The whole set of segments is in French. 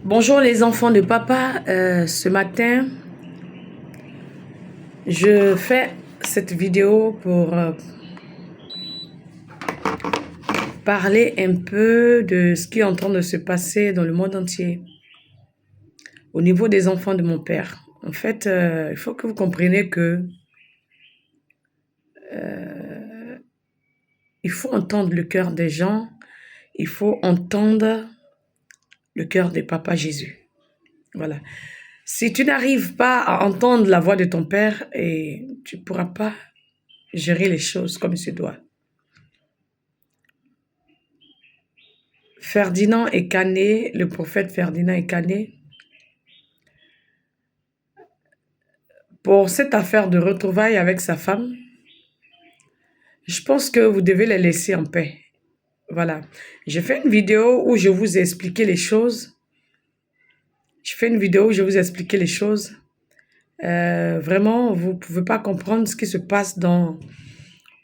Bonjour les enfants de papa. Ce matin, je fais cette vidéo pour parler un peu de ce qui est en train de se passer dans le monde entier au niveau des enfants de mon père. En fait, il faut que vous compreniez que il faut entendre le cœur des gens, il faut entendre le cœur de papa Jésus. Voilà. Si tu n'arrives pas à entendre la voix de ton père, tu ne pourras pas gérer les choses comme il se doit. Ferdinand est cané, le prophète Ferdinand est cané pour cette affaire de retrouvailles avec sa femme. Je pense que vous devez les laisser en paix. Voilà. J'ai fait une vidéo où je vous ai expliqué les choses. Vraiment, vous ne pouvez pas comprendre ce qui se passe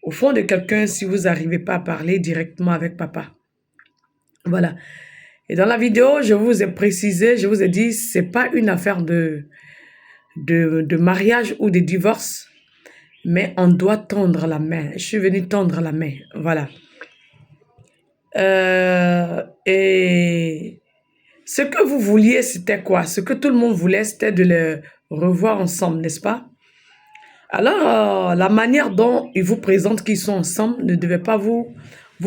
au fond de quelqu'un si vous n'arrivez pas à parler directement avec papa. Voilà. Et dans la vidéo, je vous ai précisé, je vous ai dit, c'est pas une affaire de mariage ou de divorce, mais on doit tendre la main. Je suis venue tendre la main, voilà. Et ce que vous vouliez, c'était quoi? Ce que tout le monde voulait, c'était de les revoir ensemble, n'est-ce pas? Alors, la manière dont ils vous présentent qu'ils sont ensemble ne devait pas vous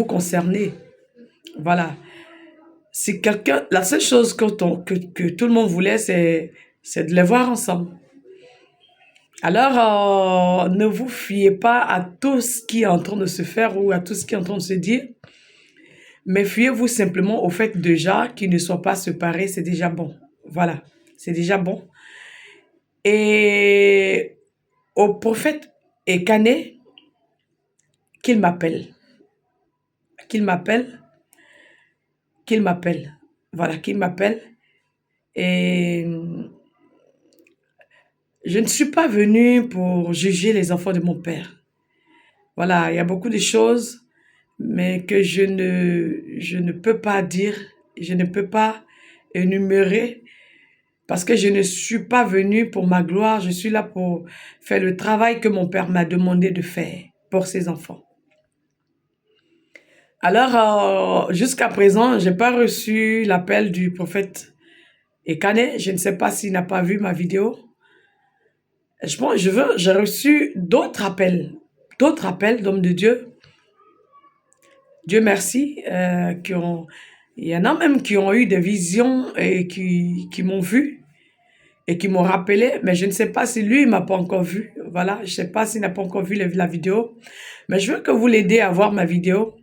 concerner. Voilà. Si quelqu'un, la seule chose que tout le monde voulait, c'est de les voir ensemble. Alors, ne vous fiez pas à tout ce qui est en train de se faire ou à tout ce qui est en train de se dire, mais fiez-vous simplement au fait déjà qu'ils ne soient pas séparés, c'est déjà bon. Voilà, c'est déjà bon. Et au prophète Ekané, qu'il m'appelle. Voilà, qu'il m'appelle. Et je ne suis pas venue pour juger les enfants de mon père. Voilà, il y a beaucoup de choses, mais que je ne peux pas dire, je ne peux pas énumérer, parce que je ne suis pas venue pour ma gloire, je suis là pour faire le travail que mon père m'a demandé de faire pour ses enfants. Alors, jusqu'à présent, je n'ai pas reçu l'appel du prophète Ekané. Je ne sais pas s'il n'a pas vu ma vidéo. J'ai reçu d'autres appels d'hommes de Dieu. Dieu merci, il y en a même qui ont eu des visions et qui m'ont vu et qui m'ont rappelé, mais je ne sais pas si lui, il m'a pas encore vu. Voilà, je ne sais pas s'il n'a pas encore vu la vidéo, mais je veux que vous l'aidez à voir ma vidéo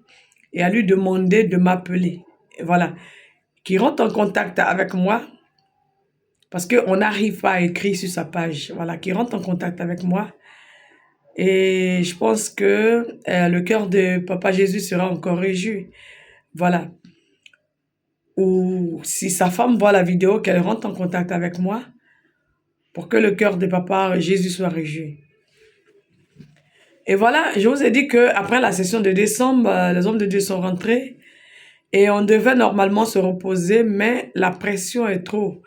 et à lui demander de m'appeler. Voilà, qu'il rentre en contact avec moi, parce qu'on n'arrive pas à écrire sur sa page. Voilà, qu'il rentre en contact avec moi. Et je pense que le cœur de Papa Jésus sera encore réjoui. Voilà. Ou si sa femme voit la vidéo, qu'elle rentre en contact avec moi pour que le cœur de Papa Jésus soit réjoui. Et voilà, je vous ai dit qu'après la session de décembre, les hommes de Dieu sont rentrés et on devait normalement se reposer, mais la pression est trop.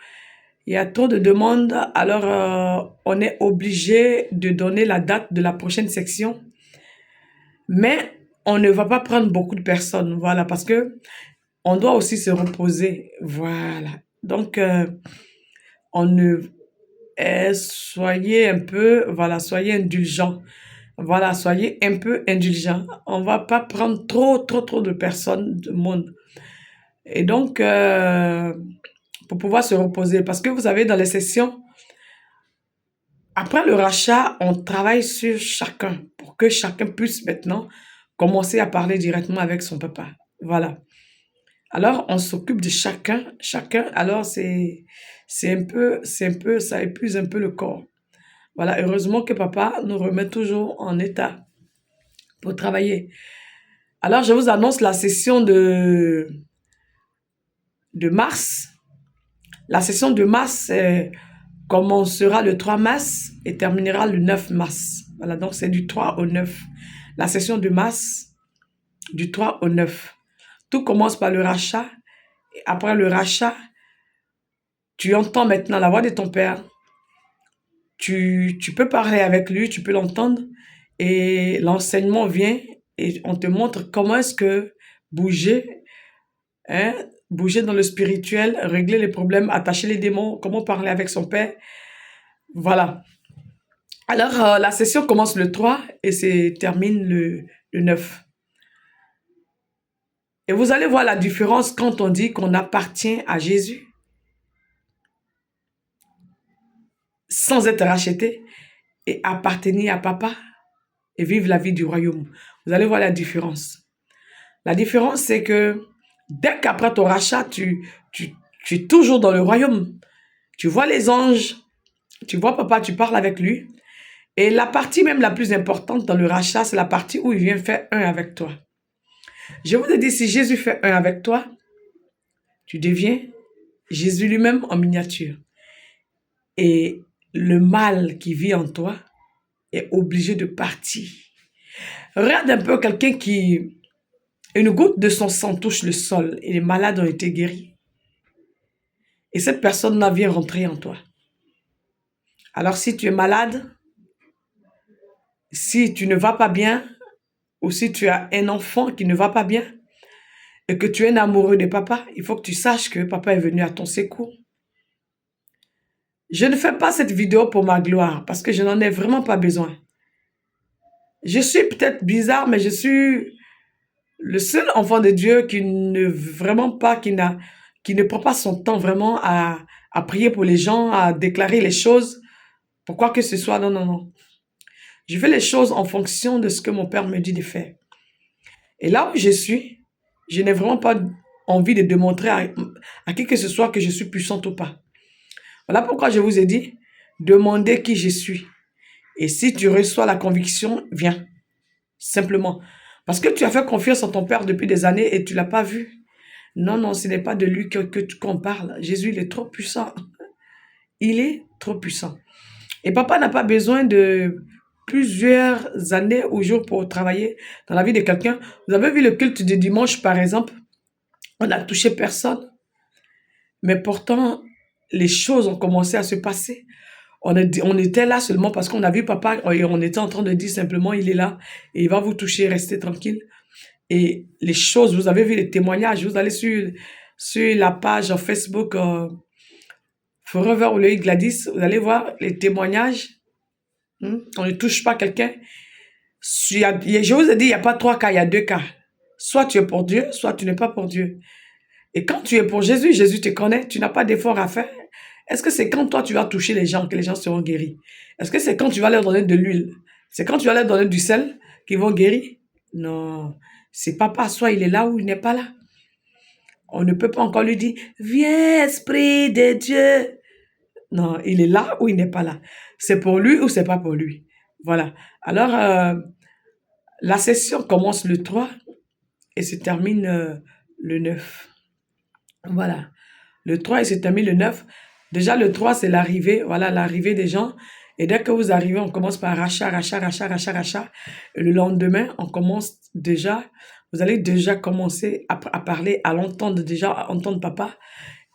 Il y a trop de demandes, alors on est obligé de donner la date de la prochaine section. Mais on ne va pas prendre beaucoup de personnes, voilà, parce que on doit aussi se reposer, voilà. Donc, on ne... soyez un peu, voilà, soyez indulgents. Voilà, soyez un peu indulgents. On ne va pas prendre trop de personnes, de monde. Et donc, pour pouvoir se reposer, parce que vous savez, dans les sessions, après le rachat, on travaille sur chacun pour que chacun puisse maintenant commencer à parler directement avec son papa. Voilà. Alors, on s'occupe de chacun. Alors, ça épuise un peu le corps. Voilà. Heureusement que papa nous remet toujours en état pour travailler. Alors, je vous annonce la session de mars. La session de mars commencera le 3 mars et terminera le 9 mars. Voilà, donc c'est du 3 au 9. La session de mars, du 3 au 9. Tout commence par le rachat. Et après le rachat, tu entends maintenant la voix de ton père, tu peux parler avec lui, tu peux l'entendre, et l'enseignement vient et on te montre comment est-ce que bouger, hein, bouger dans le spirituel, régler les problèmes, attacher les démons, comment parler avec son père. Voilà. Alors, la session commence le 3 et se termine le 9. Et vous allez voir la différence quand on dit qu'on appartient à Jésus sans être racheté et appartenir à Papa et vivre la vie du royaume. Vous allez voir la différence. La différence, c'est que dès qu'après ton rachat, tu es toujours dans le royaume. Tu vois les anges, tu vois Papa, tu parles avec lui. Et la partie même la plus importante dans le rachat, c'est la partie où il vient faire un avec toi. Je vous ai dit, si Jésus fait un avec toi, tu deviens Jésus lui-même en miniature. Et le mal qui vit en toi est obligé de partir. Regarde un peu quelqu'un qui, une goutte de son sang touche le sol et les malades ont été guéris. Et cette personne-là vient rentrer en toi. Alors si tu es malade, si tu ne vas pas bien, ou si tu as un enfant qui ne va pas bien, et que tu es un amoureux de papa, il faut que tu saches que papa est venu à ton secours. Je ne fais pas cette vidéo pour ma gloire, parce que je n'en ai vraiment pas besoin. Je suis peut-être bizarre, mais je suis le seul enfant de Dieu qui ne vraiment pas, qui ne prend pas son temps vraiment à prier pour les gens, à déclarer les choses, pour quoi que ce soit. Non, non, non. Je fais les choses en fonction de ce que mon père me dit de faire. Et là où je suis, je n'ai vraiment pas envie de démontrer à qui que ce soit que je suis puissante ou pas. Voilà pourquoi je vous ai dit, demandez qui je suis. Et si tu reçois la conviction, viens. Simplement. Parce que tu as fait confiance en ton Père depuis des années et tu ne l'as pas vu. Non, non, ce n'est pas de lui qu'on parle. Jésus, il est trop puissant. Il est trop puissant. Et papa n'a pas besoin de plusieurs années ou jours pour travailler dans la vie de quelqu'un. Vous avez vu le culte de dimanche, par exemple? On n'a touché personne. Mais pourtant, les choses ont commencé à se passer. On était là seulement parce qu'on a vu papa et on était en train de dire simplement, il est là et il va vous toucher, restez tranquille. Et les choses, vous avez vu les témoignages, vous allez sur la page Facebook Forever Oloï Gladys, vous allez voir les témoignages. On ne touche pas quelqu'un. Je vous ai dit, il n'y a pas 3 cas, il y a 2 cas. Soit tu es pour Dieu, soit tu n'es pas pour Dieu. Et quand tu es pour Jésus, Jésus te connaît, tu n'as pas d'effort à faire. Est-ce que c'est quand toi tu vas toucher les gens que les gens seront guéris? Est-ce que c'est quand tu vas leur donner de l'huile? C'est quand tu vas leur donner du sel qu'ils vont guérir? Non. C'est papa, soit il est là ou il n'est pas là. On ne peut pas encore lui dire, viens Esprit de Dieu. Non, il est là ou il n'est pas là. C'est pour lui ou c'est pas pour lui. Voilà. Alors, la session commence le 3 et se termine le 9. Voilà. Le 3 et se termine le 9. Déjà, le 3, c'est l'arrivée. Voilà, l'arrivée des gens. Et dès que vous arrivez, on commence par rachat, rachat, rachat, rachat, rachat. Et le lendemain, on commence déjà, vous allez déjà commencer à parler, à l'entendre déjà, à entendre papa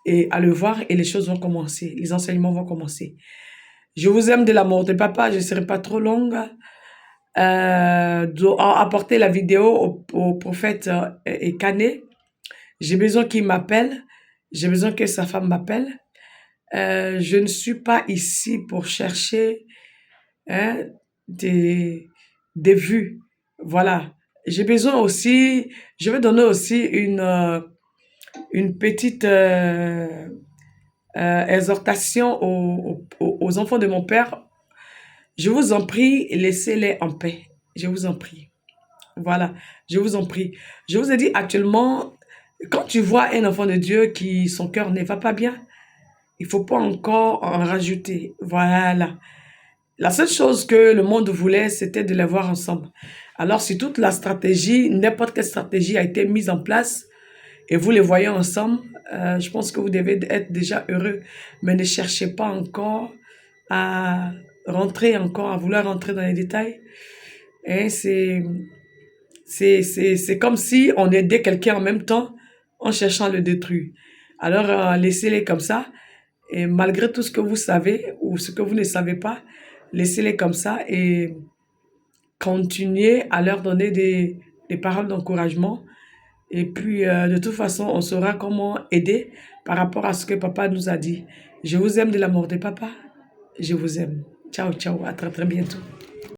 et à le voir et les choses vont commencer. Les enseignements vont commencer. Je vous aime de l'amour de papa. Je ne serai pas trop longue. Apporter la vidéo au prophète Ekane. J'ai besoin qu'il m'appelle. J'ai besoin que sa femme m'appelle. Je ne suis pas ici pour chercher des vues. Voilà. J'ai besoin aussi, je vais donner aussi une petite exhortation aux enfants de mon père. Je vous en prie, laissez-les en paix. Je vous en prie. Voilà, je vous en prie. Je vous ai dit actuellement, quand tu vois un enfant de Dieu qui son cœur ne va pas bien, il ne faut pas encore en rajouter. Voilà. La seule chose que le monde voulait, c'était de les voir ensemble. Alors, si toute la stratégie, n'importe quelle stratégie a été mise en place et vous les voyez ensemble, je pense que vous devez être déjà heureux. Mais ne cherchez pas encore à à vouloir rentrer dans les détails. Et c'est comme si on aidait quelqu'un en même temps en cherchant à le détruire. Alors, laissez-les comme ça. Et malgré tout ce que vous savez ou ce que vous ne savez pas, laissez-les comme ça et continuez à leur donner des paroles d'encouragement. Et puis, de toute façon, on saura comment aider par rapport à ce que papa nous a dit. Je vous aime de l'amour de papa. Je vous aime. Ciao, ciao. À très, très bientôt.